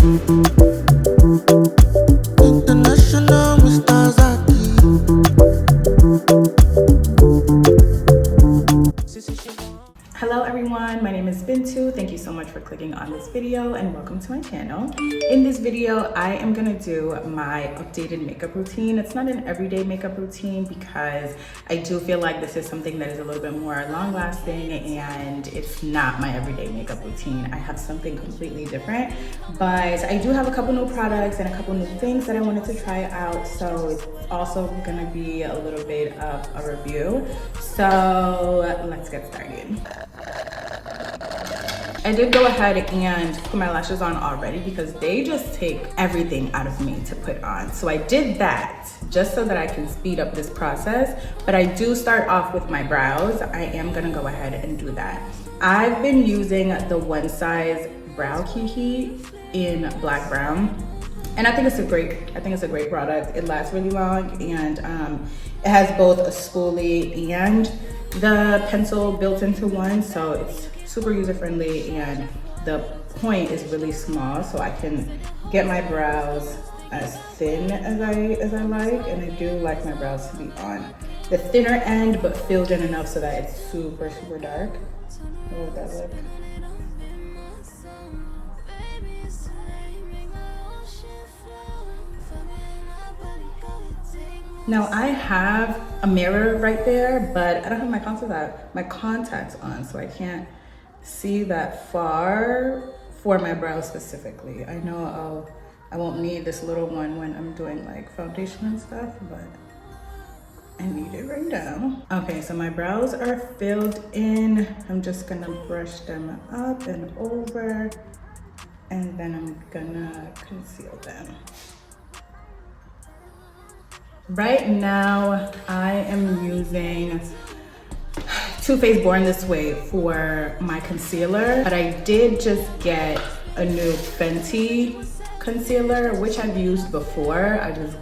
International Mr. Zaki. Hello everyone, my name is Bintu. Thank you so much for clicking on this video and welcome to my channel. In this video, I am gonna do my updated makeup routine. It's not an everyday makeup routine because I do feel like this is something that is a little bit more long lasting and it's not my everyday makeup routine. I have something completely different, but I do have a couple new products and a couple new things that I wanted to try out. So it's also gonna be a little bit of a review. So let's get started. I did go ahead and put my lashes on already because they just take everything out of me to put on. So I did that just so that I can speed up this process, but I do start off with my brows. I am gonna go ahead and do that. I've been using the One Size Brow Kiki in black brown. And I think it's a great product. It lasts really long and it has both a spoolie and the pencil built into one, so it's super user friendly and the point is really small, so I can get my brows as thin as I like, and I do like my brows to be on the thinner end but filled in enough so that it's super dark. How does that look? Now I have a mirror right there, but I don't have my contacts on, so I can't see that far for my brows specifically. I know I won't need this little one when I'm doing like foundation and stuff, but I need it right now. Okay, so my brows are filled in. I'm just gonna brush them up and over, and then I'm gonna conceal them. Right now, I am using Too Faced Born This Way for my concealer, but I did just get a new Fenty concealer, which I've used before. I just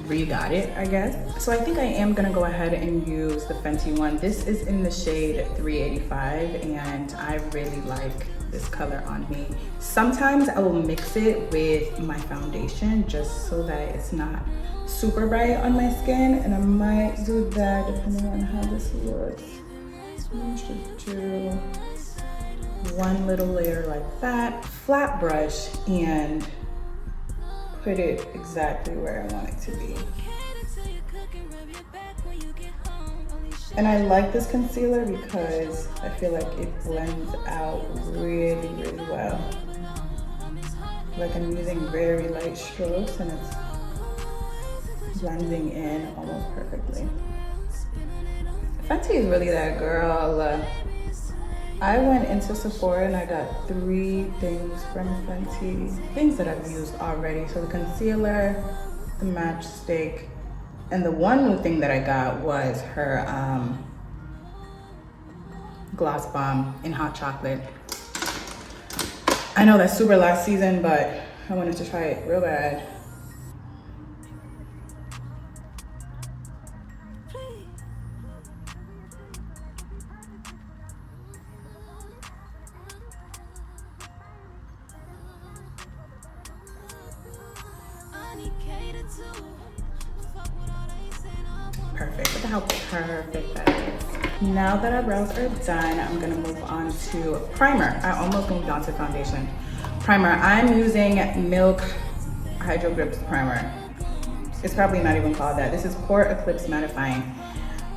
re-got it, I guess. So I think I am gonna go ahead and use the Fenty one. This is in the shade 385, and I really like this color on me. Sometimes I will mix it with my foundation just so that it's not super bright on my skin, and I might do that depending on how this looks. I'm just do one little layer like that, flat brush, and put it exactly where I want it to be. And I like this concealer because I feel like it blends out really well. Like I'm using very light strokes and it's blending in almost perfectly. Fenty is really that girl. I went into Sephora and I got 3 things from Fenty, things that I've used already. So the concealer, the matchstick, and the one new thing that I got was her gloss bomb in hot chocolate. I know that's super last season, but I wanted to try it real bad. Perfect. Look at how perfect that is. Now that our brows are done, I'm gonna move on to primer. I almost moved on to foundation. Primer. I'm using Milk Hydro Grips Primer. It's probably not even called that. This is Pore Eclipse Mattifying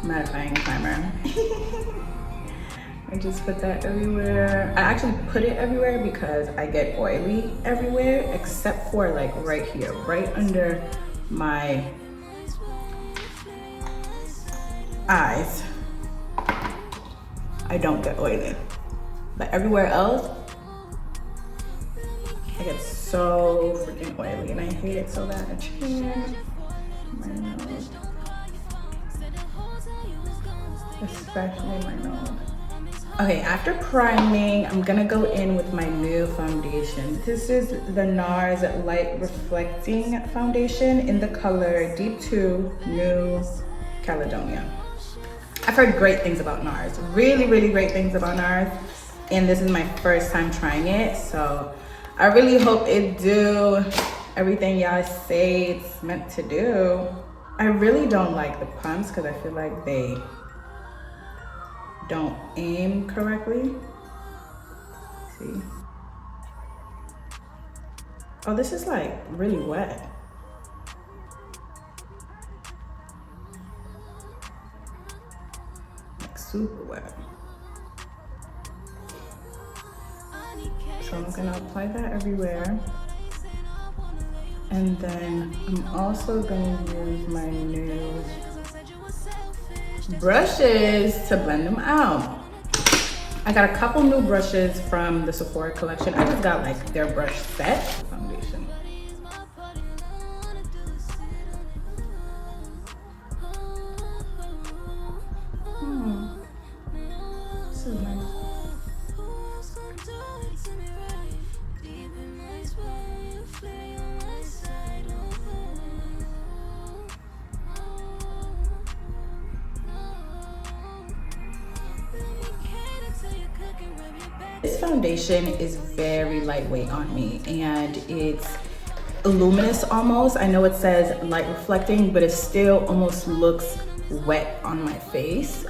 Primer. I just put that everywhere. I actually put it everywhere because I get oily everywhere except for like right here, right under my eyes. I don't get oily, but everywhere else I get so freaking oily and I hate it so bad. Chin, my nose, especially my nose. Okay, after priming, I'm gonna go in with my new foundation. This is the NARS Light Reflecting Foundation in the color Deep 2 New Caledonia. I've heard great things about NARS, really great things about NARS, and this is my first time trying it, so I really hope it do everything y'all say it's meant to do. I really don't like the pumps because I feel like they don't aim correctly. See? Oh, this is like really wet. Like super wet. So I'm gonna apply that everywhere. And then I'm also gonna use my new brushes to blend them out. I got a couple new brushes from the Sephora collection. I just got like their brush set. Foundation. This is nice. This foundation is very lightweight on me and it's luminous almost. I know it says light reflecting, but it still almost looks wet on my face,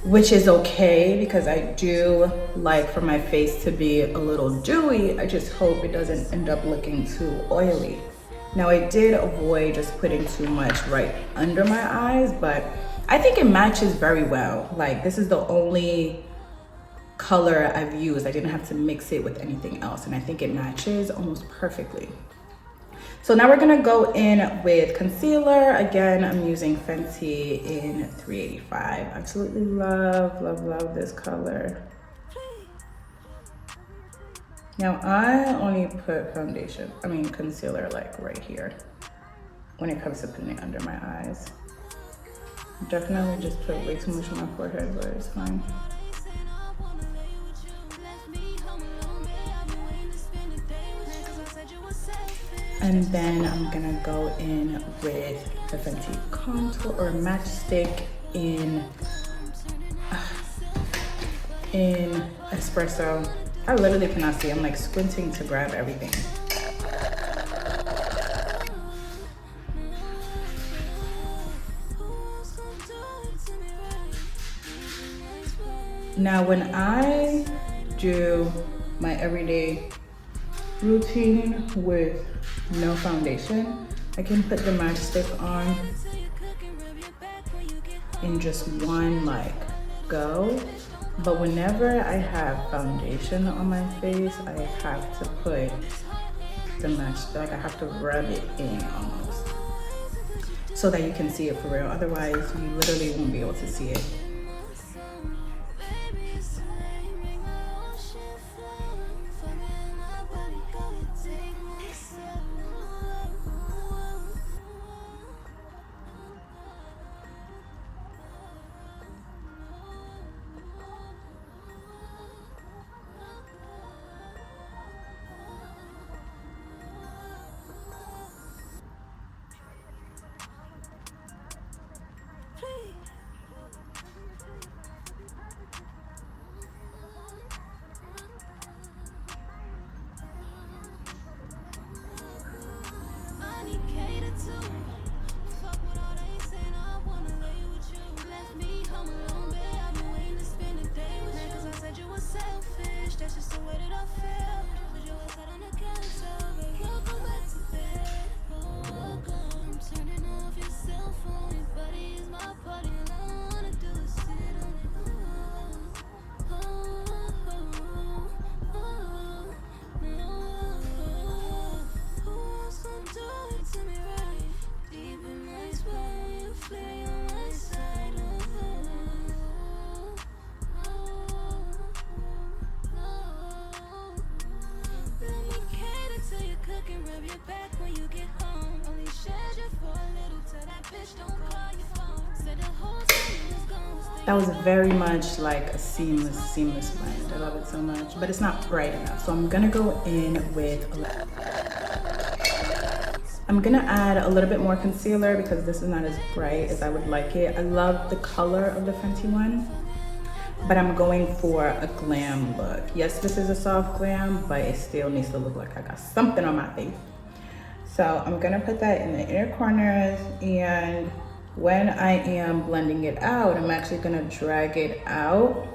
which is okay because I do like for my face to be a little dewy. I just hope it doesn't end up looking too oily. Now I did avoid just putting too much right under my eyes, but I think it matches very well. Like this is the only color I've used. I didn't have to mix it with anything else and I think it matches almost perfectly. So now we're gonna go in with concealer. Again, I'm using Fenty in 385. Absolutely love, love, love this color. Now I only put concealer like right here when it comes to putting it under my eyes. Definitely just put way too much on my forehead, but it's fine. And then I'm gonna go in with the Fenty contour or matchstick in espresso. I literally cannot see. I'm like squinting to grab everything. Now, when I do my everyday routine with no foundation, I can put the matchstick on in just one like go. But whenever I have foundation on my face, I have to put the matchstick, I have to rub it in almost so that you can see it for real. Otherwise, you literally won't be able to see it. That was very much like a seamless blend. I love it so much, but it's not bright enough. So I'm gonna go in with, I'm gonna add a little bit more concealer because this is not as bright as I would like it. I love the color of the Fenty one, but I'm going for a glam look. Yes, this is a soft glam, but it still needs to look like I got something on my face. So I'm gonna put that in the inner corners, and when I am blending it out, I'm actually gonna drag it out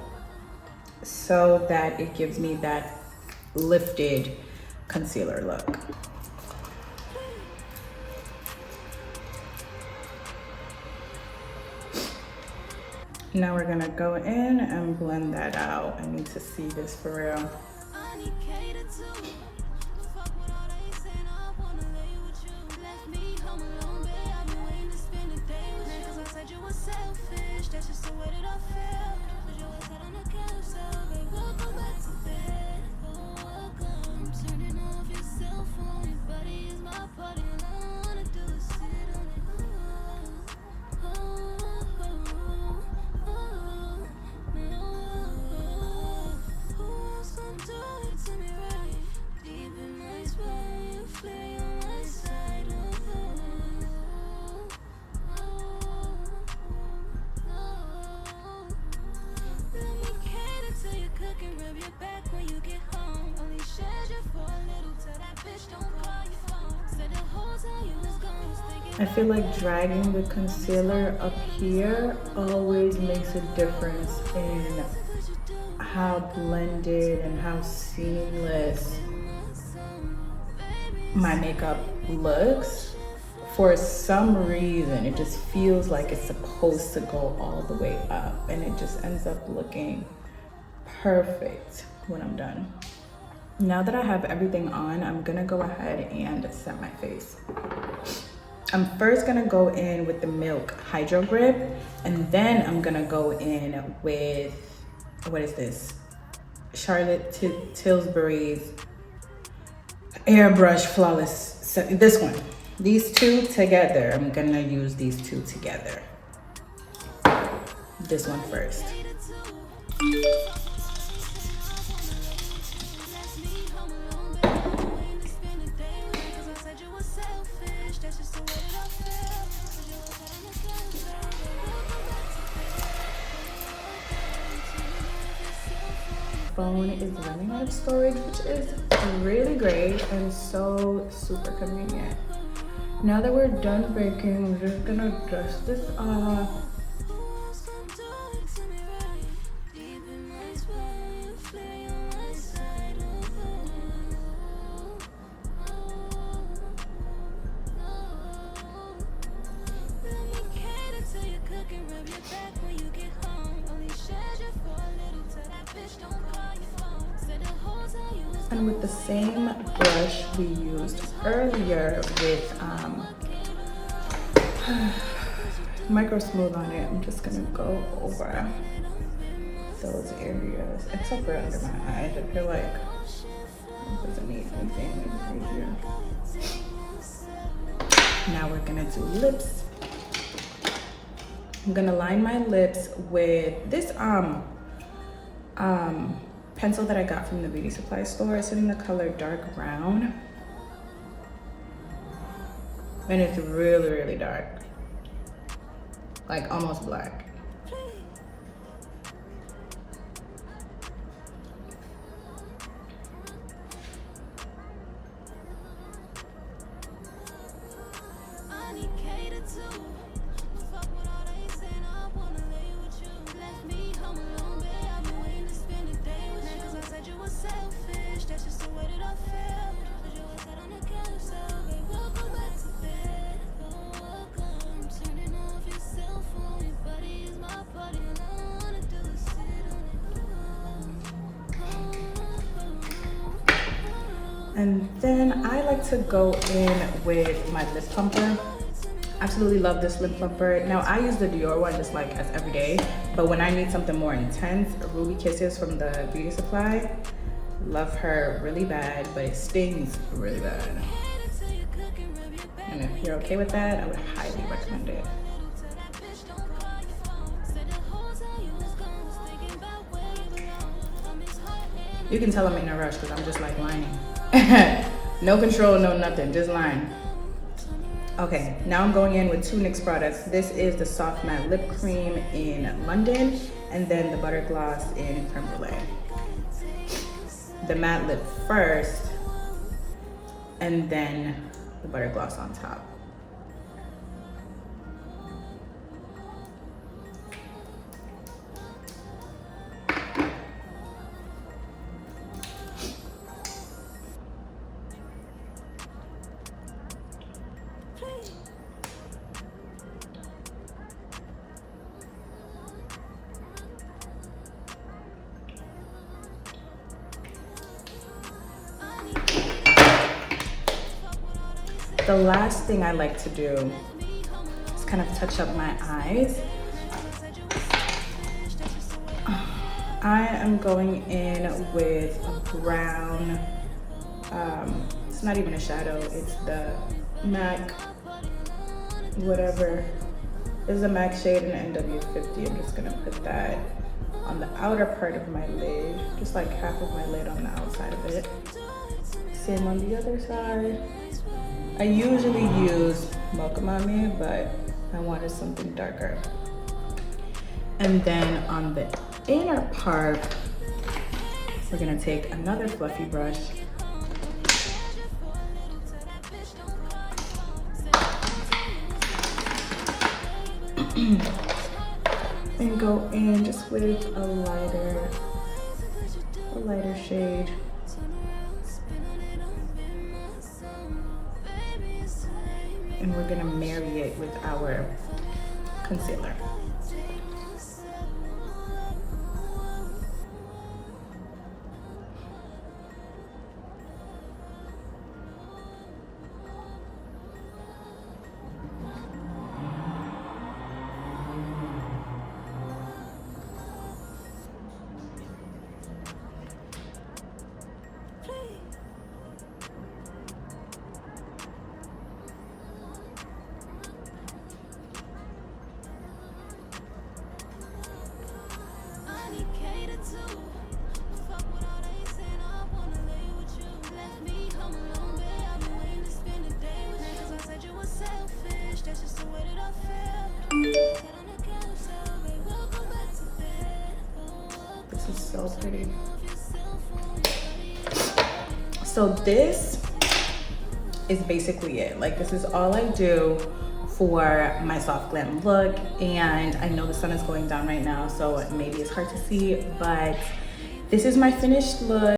so that it gives me that lifted concealer look. Now we're gonna go in and blend that out. I need to see this for real. I feel like dragging the concealer up here always makes a difference in how blended and how seamless my makeup looks. For some reason, it just feels like it's supposed to go all the way up, and it just ends up looking perfect when I'm done. Now that I have everything on, I'm gonna go ahead and set my face. I'm first gonna go in with the Milk Hydro Grip, and then I'm gonna go in with, what is this? Charlotte Tilbury's Airbrush Flawless, this one. These two together, I'm gonna use these two together. This one first. Phone is running out of storage, which is really great and so super convenient. Now that we're done baking, I'm just gonna dust this off. And with the same brush we used earlier with Micro Smooth on it, I'm just gonna go over those areas, except for under my eyes. I feel like it doesn't need anything right here. Now we're gonna do lips. I'm gonna line my lips with this pencil that I got from the beauty supply store. It's in the color dark brown, and it's really, really dark, like almost black. And then I like to go in with my lip plumper. Absolutely love this lip plumper. Now I use the Dior one just like as every day, but when I need something more intense, Ruby Kisses from the beauty supply. Love her really bad, but it stings really bad. And if you're okay with that, I would highly recommend it. You can tell I'm in a rush because I'm just like lining. No control, no nothing, just line. Okay, now I'm going in with two NYX products. This is the Soft Matte Lip Cream in London, and then the butter gloss in creme brulee. The matte lip first, and then the butter gloss on top. The last thing I like to do is kind of touch up my eyes. I am going in with a brown, it's not even a shadow, it's the MAC, whatever. It's a MAC shade in NW50. I'm just gonna put that on the outer part of my lid, just like half of my lid on the outside of it. Same on the other side. I usually use Mocha Mami, but I wanted something darker. And then on the inner part, we're gonna take another fluffy brush and go in just with a lighter shade. And we're gonna marry it with our concealer. This is so pretty. So this is basically it. Like, this is all I do for my soft glam look. And I know the sun is going down right now, so maybe it's hard to see, but this is my finished look.